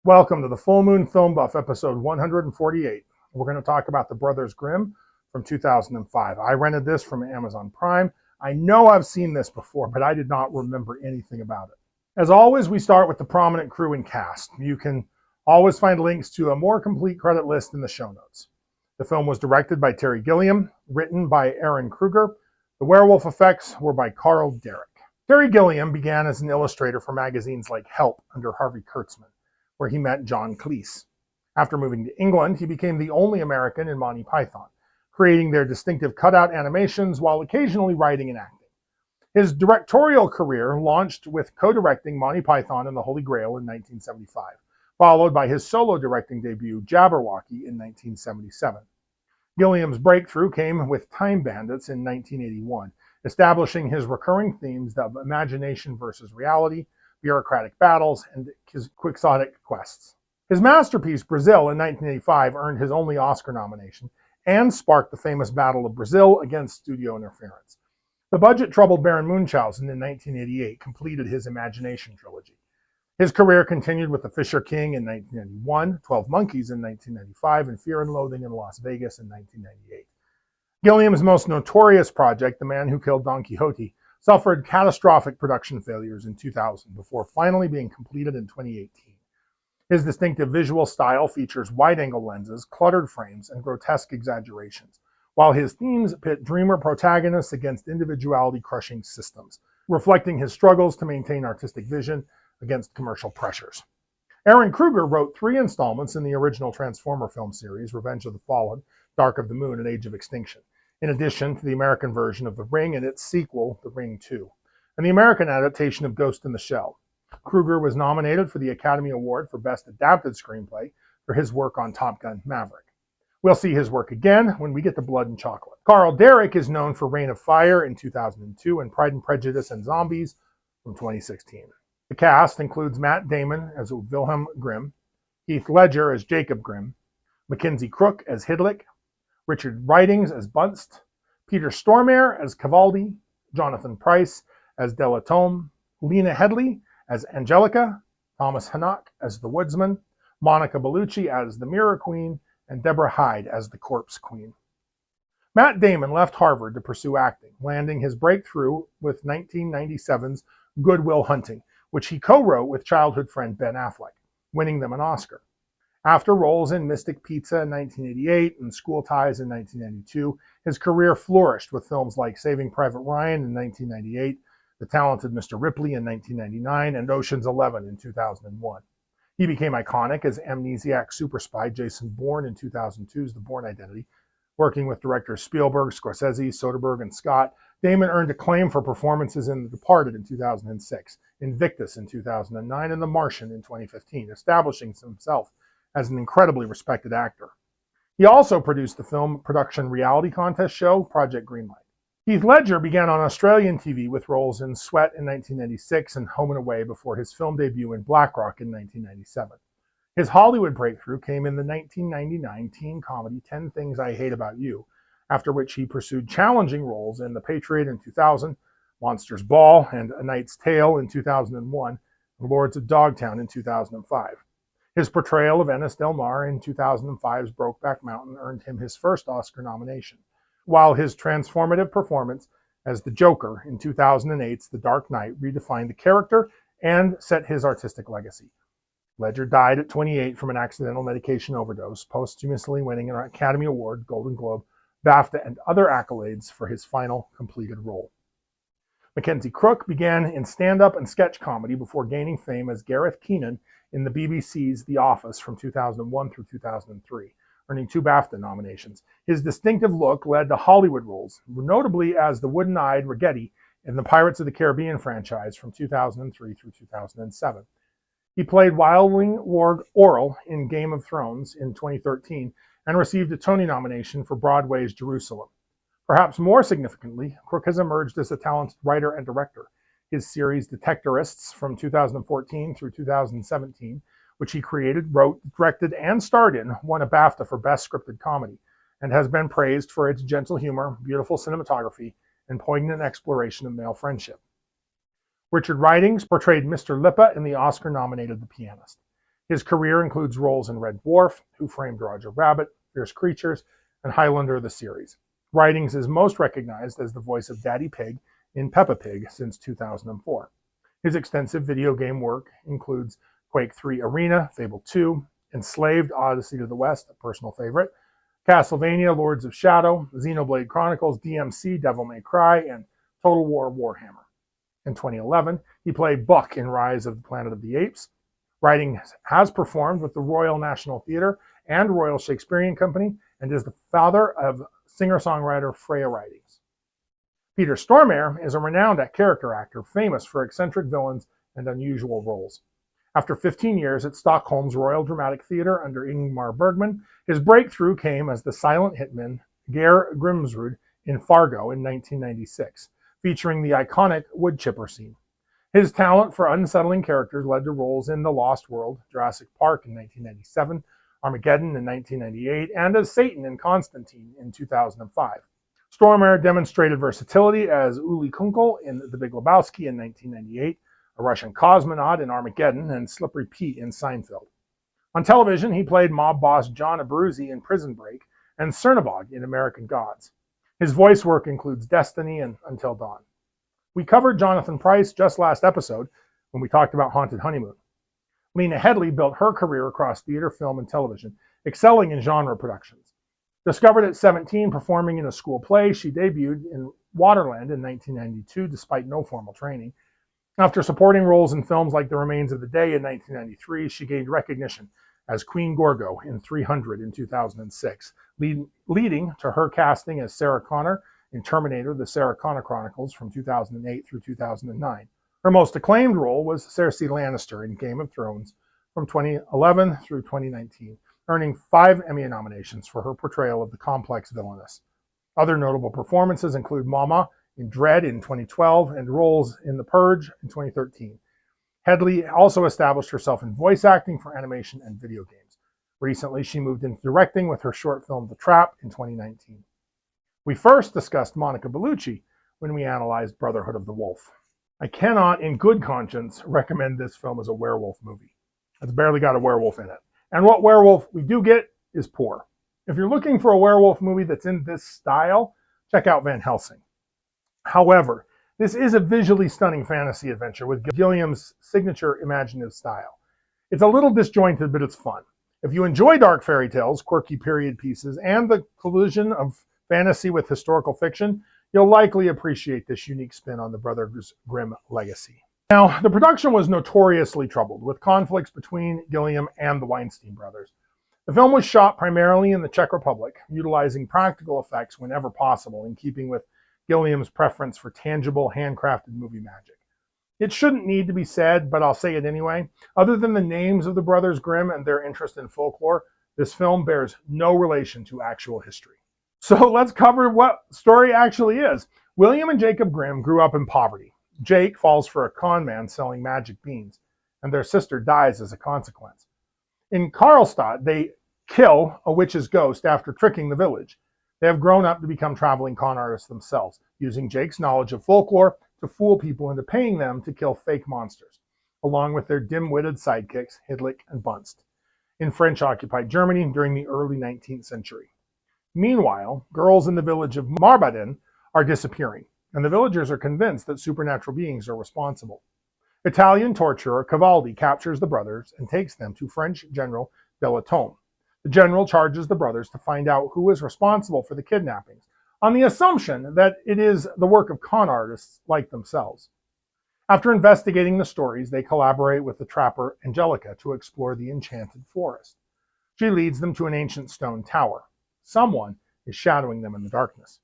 Welcome to the Full Moon Film Buff, episode 148. We're going to talk about The Brothers Grimm from 2005. I rented this from Amazon Prime. I know I've seen this before, but I did not remember anything about it. As always, we start with the prominent crew and cast. You can always find links to a more complete credit list in the show notes. The film was directed by Terry Gilliam, written by Aaron Kruger. The werewolf effects were by Carl Derrick. Terry Gilliam began as an illustrator for magazines like Help under Harvey Kurtzman, where he met John Cleese. After moving to England, he became the only American in Monty Python, creating their distinctive cutout animations while occasionally writing and acting. His directorial career launched with co-directing Monty Python and the Holy Grail in 1975, followed by his solo directing debut, Jabberwocky, in 1977. Gilliam's breakthrough came with Time Bandits in 1981, establishing his recurring themes of imagination versus reality, bureaucratic battles, and his quixotic quests. His masterpiece, Brazil, in 1985, earned his only Oscar nomination and sparked the famous Battle of Brazil against studio interference. The budget-troubled Baron Munchausen in 1988 completed his Imagination trilogy. His career continued with The Fisher King in 1991, 12 Monkeys in 1995, and Fear and Loathing in Las Vegas in 1998. Gilliam's most notorious project, The Man Who Killed Don Quixote, suffered catastrophic production failures in 2000 before finally being completed in 2018. His distinctive visual style features wide-angle lenses, cluttered frames, and grotesque exaggerations, while his themes pit dreamer protagonists against individuality-crushing systems, reflecting his struggles to maintain artistic vision against commercial pressures. Aaron Kruger wrote 3 installments in the original Transformer film series, Revenge of the Fallen, Dark of the Moon, and Age of Extinction, in addition to the American version of The Ring and its sequel, The Ring 2, and the American adaptation of Ghost in the Shell. Kruger was nominated for the Academy Award for Best Adapted Screenplay for his work on Top Gun: Maverick. We'll see his work again when we get to Blood and Chocolate. Carl Derrick is known for Reign of Fire in 2002 and Pride and Prejudice and Zombies from 2016. The cast includes Matt Damon as Wilhelm Grimm, Heath Ledger as Jacob Grimm, Mackenzie Crook as Hidlik, Richard Ridings as Bunst, Peter Stormare as Cavaldi, Jonathan Pryce as Delatome, Lena Headey as Angelica, Thomas Hannock as the Woodsman, Monica Bellucci as the Mirror Queen, and Deborah Hyde as the Corpse Queen. Matt Damon left Harvard to pursue acting, landing his breakthrough with 1997's Good Will Hunting, which he co-wrote with childhood friend Ben Affleck, winning them an Oscar. After roles in Mystic Pizza in 1988 and School Ties in 1992, his career flourished with films like Saving Private Ryan in 1998, The Talented Mr. Ripley in 1999, and Ocean's 11 in 2001. He became iconic as amnesiac super spy Jason Bourne in 2002's The Bourne Identity. Working with directors Spielberg, Scorsese, Soderbergh, and Scott, Damon earned acclaim for performances in The Departed in 2006, Invictus in 2009, and The Martian in 2015, establishing himself as an incredibly respected actor. He also produced the film production reality contest show, Project Greenlight. Heath Ledger began on Australian TV with roles in Sweat in 1996 and Home and Away before his film debut in Black Rock in 1997. His Hollywood breakthrough came in the 1999 teen comedy 10 Things I Hate About You, after which he pursued challenging roles in The Patriot in 2000, Monsters Ball and A Knight's Tale in 2001, and Lords of Dogtown in 2005. His portrayal of Ennis Del Mar in 2005's Brokeback Mountain earned him his first Oscar nomination, while his transformative performance as the Joker in 2008's The Dark Knight redefined the character and set his artistic legacy. Ledger died at 28 from an accidental medication overdose, posthumously winning an Academy Award, Golden Globe, BAFTA, and other accolades for his final completed role. Mackenzie Crook began in stand-up and sketch comedy before gaining fame as Gareth Keenan in the BBC's The Office from 2001 through 2003, earning 2 BAFTA nominations. His distinctive look led to Hollywood roles, notably as the wooden-eyed Raggedy in the Pirates of the Caribbean franchise from 2003 through 2007. He played Wildling Warg Orrell in Game of Thrones in 2013 and received a Tony nomination for Broadway's Jerusalem. Perhaps more significantly, Crook has emerged as a talented writer and director. His series Detectorists from 2014 through 2017, which he created, wrote, directed, and starred in, won a BAFTA for Best Scripted Comedy, and has been praised for its gentle humor, beautiful cinematography, and poignant exploration of male friendship. Richard Ridings portrayed Mr. Lippa in the Oscar-nominated The Pianist. His career includes roles in Red Dwarf, Who Framed Roger Rabbit, Fierce Creatures, and Highlander the series. Ridings is most recognized as the voice of Daddy Pig in Peppa Pig since 2004. His extensive video game work includes Quake 3 Arena, Fable 2, Enslaved, Odyssey to the West, a personal favorite, Castlevania, Lords of Shadow, Xenoblade Chronicles, DMC, Devil May Cry, and Total War Warhammer. In 2011, he played Buck in Rise of the Planet of the Apes. Riding has performed with the Royal National Theatre and Royal Shakespearean Company and is the father of singer-songwriter Freya Ridings. Peter Stormare is a renowned character actor famous for eccentric villains and unusual roles. After 15 years at Stockholm's Royal Dramatic Theatre under Ingmar Bergman, his breakthrough came as the silent hitman Geir Grimsrud in Fargo in 1996, featuring the iconic wood chipper scene. His talent for unsettling characters led to roles in The Lost World, Jurassic Park in 1997, Armageddon in 1998, and as Satan in Constantine in 2005. Stormare demonstrated versatility as Uli Kunkel in The Big Lebowski in 1998, a Russian cosmonaut in Armageddon, and Slippery Pete in Seinfeld. On television, he played mob boss John Abruzzi in Prison Break and Cernavog in American Gods. His voice work includes Destiny and Until Dawn. We covered Jonathan Pryce just last episode when we talked about Haunted Honeymoon. Lena Headey built her career across theater, film, and television, excelling in genre productions. Discovered at 17 performing in a school play, she debuted in Waterland in 1992 despite no formal training. After supporting roles in films like The Remains of the Day in 1993, she gained recognition as Queen Gorgo in 300 in 2006, leading to her casting as Sarah Connor in Terminator, The Sarah Connor Chronicles from 2008 through 2009. Her most acclaimed role was Cersei Lannister in Game of Thrones from 2011 through 2019, earning 5 Emmy nominations for her portrayal of the complex villainess. Other notable performances include Mama in Dread in 2012 and roles in The Purge in 2013. Headey also established herself in voice acting for animation and video games. Recently, she moved into directing with her short film The Trap in 2019. We first discussed Monica Bellucci when we analyzed Brotherhood of the Wolf. I cannot, in good conscience, recommend this film as a werewolf movie. It's barely got a werewolf in it. And what werewolf we do get is poor. If you're looking for a werewolf movie that's in this style, check out Van Helsing. However, this is a visually stunning fantasy adventure with Gilliam's signature imaginative style. It's a little disjointed, but it's fun. If you enjoy dark fairy tales, quirky period pieces, and the collision of fantasy with historical fiction, you'll likely appreciate this unique spin on the Brothers Grimm legacy. Now, the production was notoriously troubled, with conflicts between Gilliam and the Weinstein brothers. The film was shot primarily in the Czech Republic, utilizing practical effects whenever possible, in keeping with Gilliam's preference for tangible, handcrafted movie magic. It shouldn't need to be said, but I'll say it anyway. Other than the names of the Brothers Grimm and their interest in folklore, this film bears no relation to actual history. So let's cover what the story actually is. William and Jacob Grimm grew up in poverty. Jake falls for a con man selling magic beans, and their sister dies as a consequence. In Karlstad, they kill a witch's ghost after tricking the village. They have grown up to become traveling con artists themselves, using Jake's knowledge of folklore to fool people into paying them to kill fake monsters, along with their dim-witted sidekicks, Hidlik and Bunst, in French-occupied Germany during the early 19th century. Meanwhile, girls in the village of Marbaden are disappearing, and the villagers are convinced that supernatural beings are responsible. Italian torturer Cavaldi captures the brothers and takes them to French General Delatome. The general charges the brothers to find out who is responsible for the kidnappings, on the assumption that it is the work of con artists like themselves. After investigating the stories, they collaborate with the trapper Angelica to explore the enchanted forest. She leads them to an ancient stone tower. Someone is shadowing them in the darkness.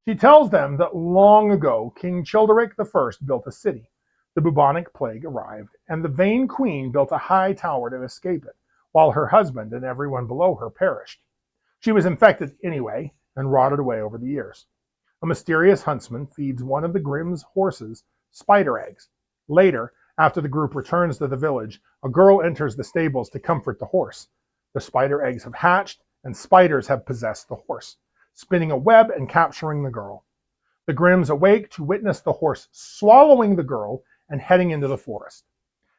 She tells them that long ago, King Childeric I built a city. The bubonic plague arrived, and the vain queen built a high tower to escape it, while her husband and everyone below her perished. She was infected anyway and rotted away over the years. A mysterious huntsman feeds one of the Grimm's horses spider eggs. Later, after the group returns to the village, a girl enters the stables to comfort the horse. The spider eggs have hatched, and spiders have possessed the horse, spinning a web and capturing the girl. The Grimms awake to witness the horse swallowing the girl and heading into the forest.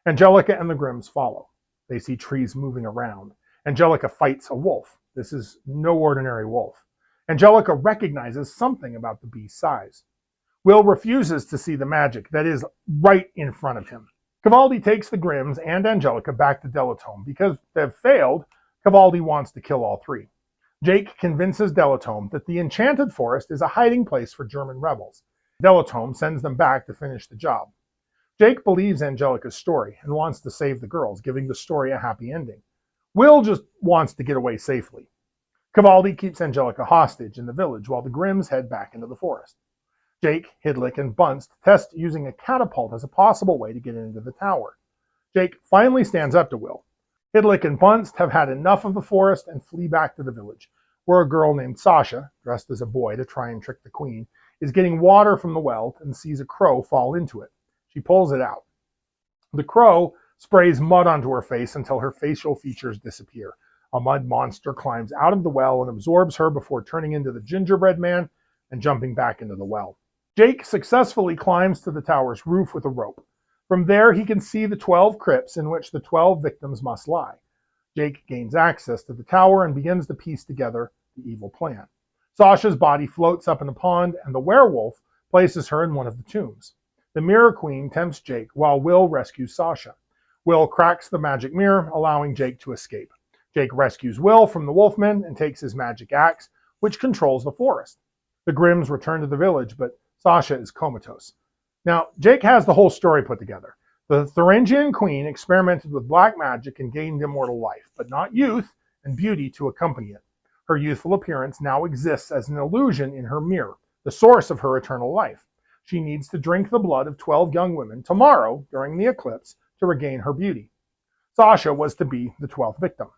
Angelica and the Grimms follow. They see trees moving around. Angelica fights a wolf. This is no ordinary wolf. Angelica recognizes something about the beast's size. Will refuses to see the magic that is right in front of him. Cavaldi takes the Grimms and Angelica back to Delatome. Because they've failed, Cavaldi wants to kill all three. Jake convinces Delatome that the Enchanted Forest is a hiding place for German rebels. Delatome sends them back to finish the job. Jake believes Angelica's story and wants to save the girls, giving the story a happy ending. Will just wants to get away safely. Cavaldi keeps Angelica hostage in the village while the Grimms head back into the forest. Jake, Hidlik, and Bunst test using a catapult as a possible way to get into the tower. Jake finally stands up to Will. Hidlik and Bunst have had enough of the forest and flee back to the village, where a girl named Sasha, dressed as a boy to try and trick the queen, is getting water from the well and sees a crow fall into it. She pulls it out. The crow sprays mud onto her face until her facial features disappear. A mud monster climbs out of the well and absorbs her before turning into the gingerbread man and jumping back into the well. Jake successfully climbs to the tower's roof with a rope. From there, he can see the 12 crypts in which the 12 victims must lie. Jake gains access to the tower and begins to piece together the evil plan. Sasha's body floats up in a pond, and the werewolf places her in one of the tombs. The Mirror Queen tempts Jake while Will rescues Sasha. Will cracks the magic mirror, allowing Jake to escape. Jake rescues Will from the wolfmen and takes his magic axe, which controls the forest. The Grimms return to the village, but Sasha is comatose. Now, Jake has the whole story put together. The Thuringian queen experimented with black magic and gained immortal life, but not youth and beauty to accompany it. Her youthful appearance now exists as an illusion in her mirror, the source of her eternal life. She needs to drink the blood of 12 young women tomorrow during the eclipse to regain her beauty. Sasha was to be the 12th victim.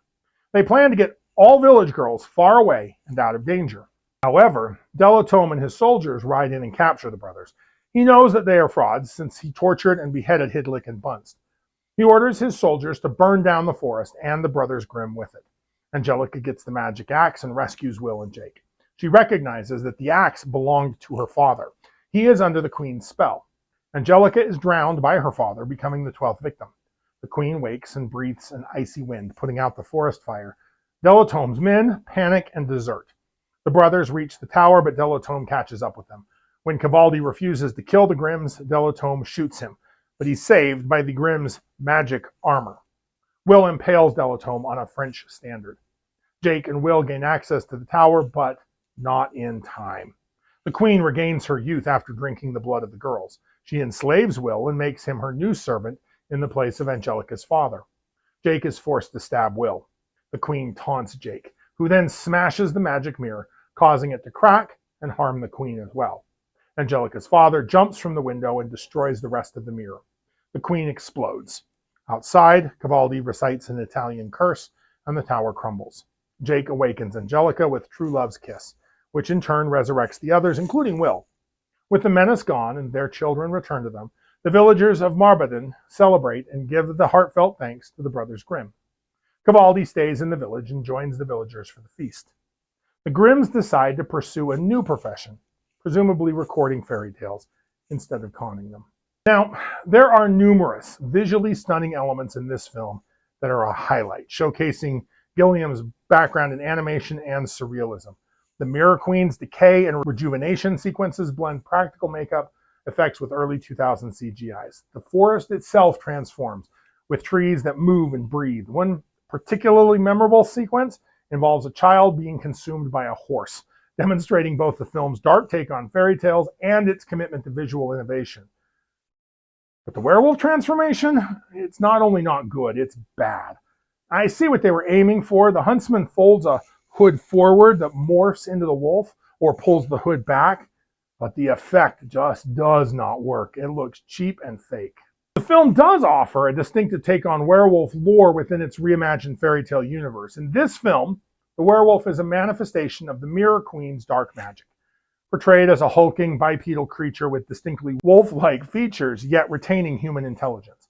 They plan to get all village girls far away and out of danger. However, Delatome and his soldiers ride in and capture the brothers. He knows that they are frauds since he tortured and beheaded Hidlik and Bunst. He orders his soldiers to burn down the forest and the brothers Grimm with it. Angelica gets the magic axe and rescues Will and Jake. She recognizes that the axe belonged to her father. He is under the queen's spell. Angelica is drowned by her father, becoming the 12th victim. The queen wakes and breathes an icy wind, putting out the forest fire. Delatome's men panic and desert. The brothers reach the tower, but Delatome catches up with them. When Cavaldi refuses to kill the Grimms, Delatome shoots him, but he's saved by the Grimms' magic armor. Will impales Delatome on a French standard. Jake and Will gain access to the tower, but not in time. The queen regains her youth after drinking the blood of the girls. She enslaves Will and makes him her new servant in the place of Angelica's father. Jake is forced to stab Will. The queen taunts Jake, who then smashes the magic mirror, causing it to crack and harm the queen as well. Angelica's father jumps from the window and destroys the rest of the mirror. The queen explodes. Outside, Cavaldi recites an Italian curse, and the tower crumbles. Jake awakens Angelica with true love's kiss, which in turn resurrects the others, including Will. With the menace gone and their children returned to them, the villagers of Marbaden celebrate and give the heartfelt thanks to the brothers Grimm. Cavaldi stays in the village and joins the villagers for the feast. The Grimms decide to pursue a new profession, presumably recording fairy tales instead of conning them. Now, there are numerous visually stunning elements in this film that are a highlight, showcasing Gilliam's background in animation and surrealism. The Mirror Queen's decay and rejuvenation sequences blend practical makeup effects with early 2000 CGIs. The forest itself transforms with trees that move and breathe. One particularly memorable sequence involves a child being consumed by a horse, demonstrating both the film's dark take on fairy tales and its commitment to visual innovation. But the werewolf transformation, it's not only not good, it's bad. I see what they were aiming for. The huntsman folds a hood forward that morphs into the wolf or pulls the hood back, but the effect just does not work. It looks cheap and fake. The film does offer a distinctive take on werewolf lore within its reimagined fairy tale universe. In this film, the werewolf is a manifestation of the Mirror Queen's dark magic, portrayed as a hulking bipedal creature with distinctly wolf-like features, yet retaining human intelligence.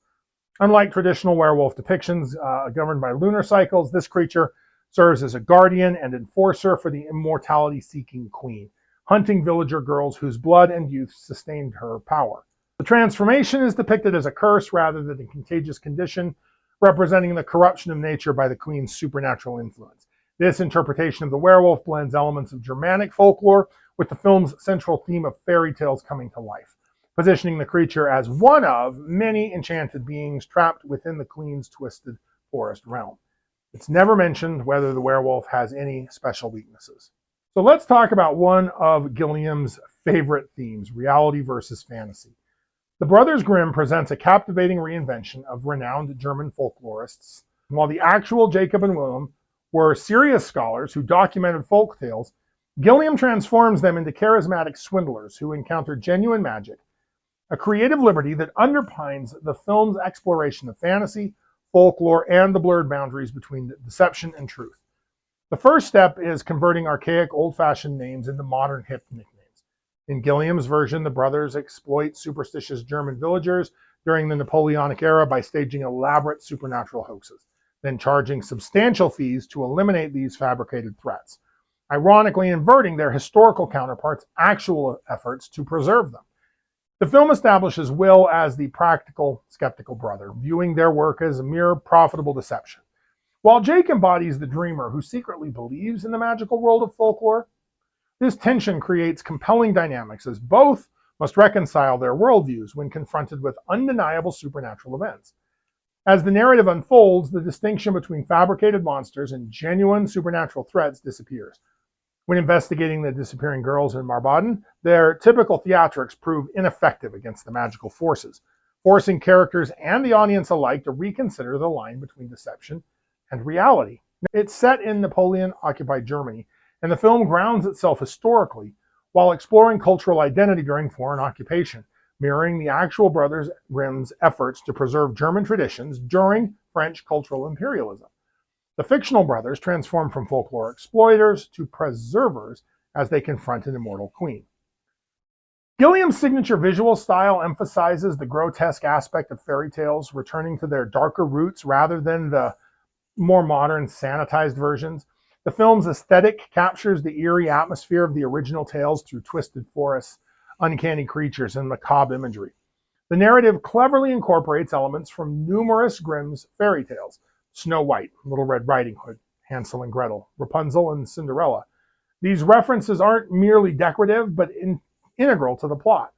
Unlike traditional werewolf depictions governed by lunar cycles, this creature serves as a guardian and enforcer for the immortality-seeking queen, hunting villager girls whose blood and youth sustained her power. The transformation is depicted as a curse rather than a contagious condition, representing the corruption of nature by the queen's supernatural influence. This interpretation of the werewolf blends elements of Germanic folklore with the film's central theme of fairy tales coming to life, positioning the creature as one of many enchanted beings trapped within the queen's twisted forest realm. It's never mentioned whether the werewolf has any special weaknesses. So let's talk about one of Gilliam's favorite themes, reality versus fantasy. The Brothers Grimm presents a captivating reinvention of renowned German folklorists. While the actual Jacob and William were serious scholars who documented folk tales, Gilliam transforms them into charismatic swindlers who encounter genuine magic, a creative liberty that underpins the film's exploration of fantasy, folklore, and the blurred boundaries between deception and truth. The first step is converting archaic, old-fashioned names into modern, hip nicknames. In Gilliam's version, the brothers exploit superstitious German villagers during the Napoleonic era by staging elaborate supernatural hoaxes, then charging substantial fees to eliminate these fabricated threats, ironically inverting their historical counterparts' actual efforts to preserve them. The film establishes Will as the practical, skeptical brother, viewing their work as a mere profitable deception, while Jake embodies the dreamer who secretly believes in the magical world of folklore. This tension creates compelling dynamics as both must reconcile their worldviews when confronted with undeniable supernatural events. As the narrative unfolds, the distinction between fabricated monsters and genuine supernatural threats disappears. When investigating the disappearing girls in Marbaden, their typical theatrics prove ineffective against the magical forces, forcing characters and the audience alike to reconsider the line between deception and reality. It's set in Napoleon-occupied Germany, and the film grounds itself historically while exploring cultural identity during foreign occupation, mirroring the actual Brothers Grimm's efforts to preserve German traditions during French cultural imperialism. The fictional brothers transform from folklore exploiters to preservers as they confront an immortal queen. Gilliam's signature visual style emphasizes the grotesque aspect of fairy tales, returning to their darker roots rather than the more modern, sanitized versions. The film's aesthetic captures the eerie atmosphere of the original tales through twisted forests, uncanny creatures, and macabre imagery. The narrative cleverly incorporates elements from numerous Grimm's fairy tales: Snow White, Little Red Riding Hood, Hansel and Gretel, Rapunzel, and Cinderella. These references aren't merely decorative, but integral to the plot,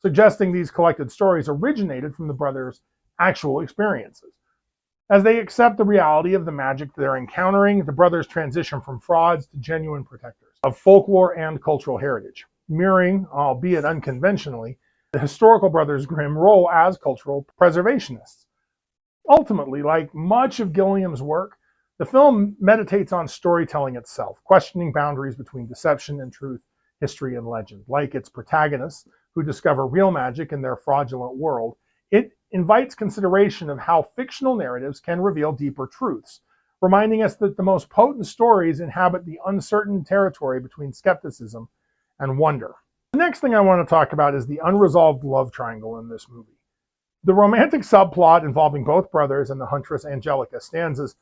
suggesting these collected stories originated from the brothers' actual experiences. As they accept the reality of the magic they're encountering, the brothers transition from frauds to genuine protectors of folklore and cultural heritage, mirroring, albeit unconventionally, the historical Brothers Grimm role as cultural preservationists. Ultimately, like much of Gilliam's work, the film meditates on storytelling itself, questioning boundaries between deception and truth, history and legend. Like its protagonists, who discover real magic in their fraudulent world, it invites consideration of how fictional narratives can reveal deeper truths, reminding us that the most potent stories inhabit the uncertain territory between skepticism and wonder. The next thing I want to talk about is the unresolved love triangle in this movie. The romantic subplot involving both brothers and the huntress Angelica stands as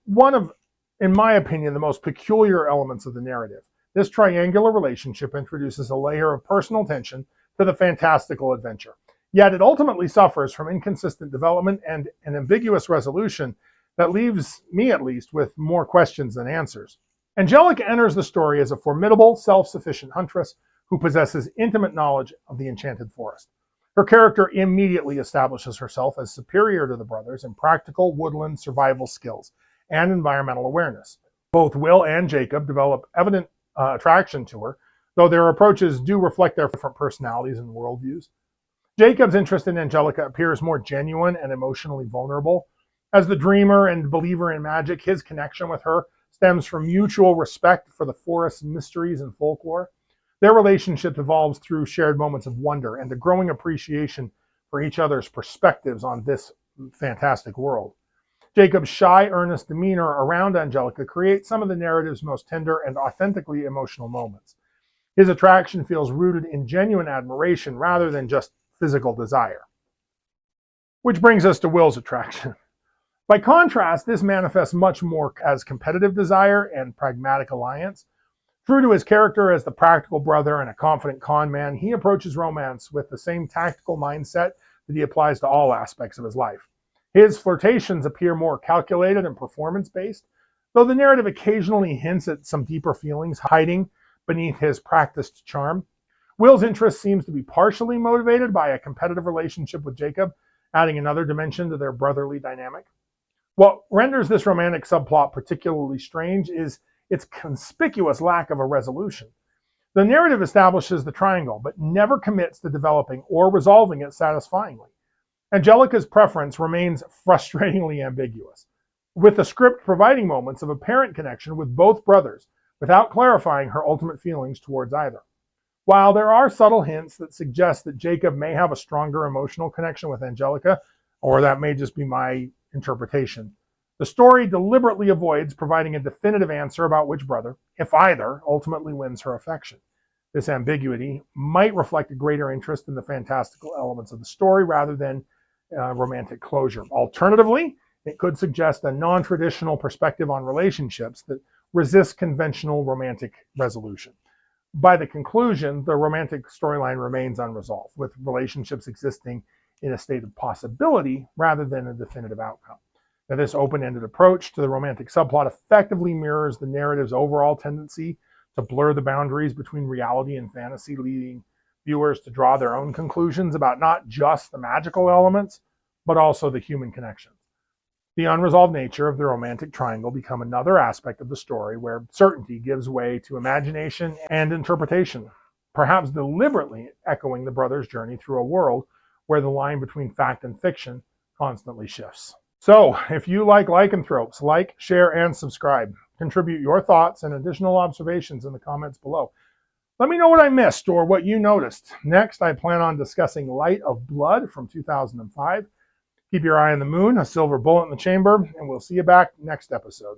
one of, in my opinion, the most peculiar elements of the narrative. This triangular relationship introduces a layer of personal tension to the fantastical adventure. Yet it ultimately suffers from inconsistent development and an ambiguous resolution that leaves me, at least, with more questions than answers. Angelica enters the story as a formidable, self-sufficient huntress who possesses intimate knowledge of the enchanted forest. Her character immediately establishes herself as superior to the brothers in practical woodland survival skills and environmental awareness. Both Will and Jacob develop evident attraction to her, though their approaches do reflect their different personalities and worldviews. Jacob's interest in Angelica appears more genuine and emotionally vulnerable. As the dreamer and believer in magic, his connection with her stems from mutual respect for the forest's mysteries and folklore. Their relationship evolves through shared moments of wonder and a growing appreciation for each other's perspectives on this fantastic world. Jacob's shy, earnest demeanor around Angelica creates some of the narrative's most tender and authentically emotional moments. His attraction feels rooted in genuine admiration rather than just physical desire. Which brings us to Will's attraction. By contrast, this manifests much more as competitive desire and pragmatic alliance. True to his character as the practical brother and a confident con man, he approaches romance with the same tactical mindset that he applies to all aspects of his life. His flirtations appear more calculated and performance-based, though the narrative occasionally hints at some deeper feelings hiding beneath his practiced charm. Will's interest seems to be partially motivated by a competitive relationship with Jacob, adding another dimension to their brotherly dynamic. What renders this romantic subplot particularly strange is its conspicuous lack of a resolution. The narrative establishes the triangle, but never commits to developing or resolving it satisfyingly. Angelica's preference remains frustratingly ambiguous, with the script providing moments of apparent connection with both brothers without clarifying her ultimate feelings towards either. While there are subtle hints that suggest that Jacob may have a stronger emotional connection with Angelica, or that may just be my interpretation, the story deliberately avoids providing a definitive answer about which brother, if either, ultimately wins her affection. This ambiguity might reflect a greater interest in the fantastical elements of the story rather than romantic closure. Alternatively, it could suggest a non-traditional perspective on relationships that resists conventional romantic resolution. By the conclusion, the romantic storyline remains unresolved, with relationships existing in a state of possibility rather than a definitive outcome. Now, this open-ended approach to the romantic subplot effectively mirrors the narrative's overall tendency to blur the boundaries between reality and fantasy, leading viewers to draw their own conclusions about not just the magical elements, but also the human connections. The unresolved nature of the romantic triangle become another aspect of the story where certainty gives way to imagination and interpretation, perhaps deliberately echoing the brothers' journey through a world where the line between fact and fiction constantly shifts. So, if you like lycanthropes, like, share, and subscribe. Contribute your thoughts and additional observations in the comments below. Let me know what I missed or what you noticed. Next, I plan on discussing Light of Blood from 2005. Keep your eye on the moon, a silver bullet in the chamber, and we'll see you back next episode.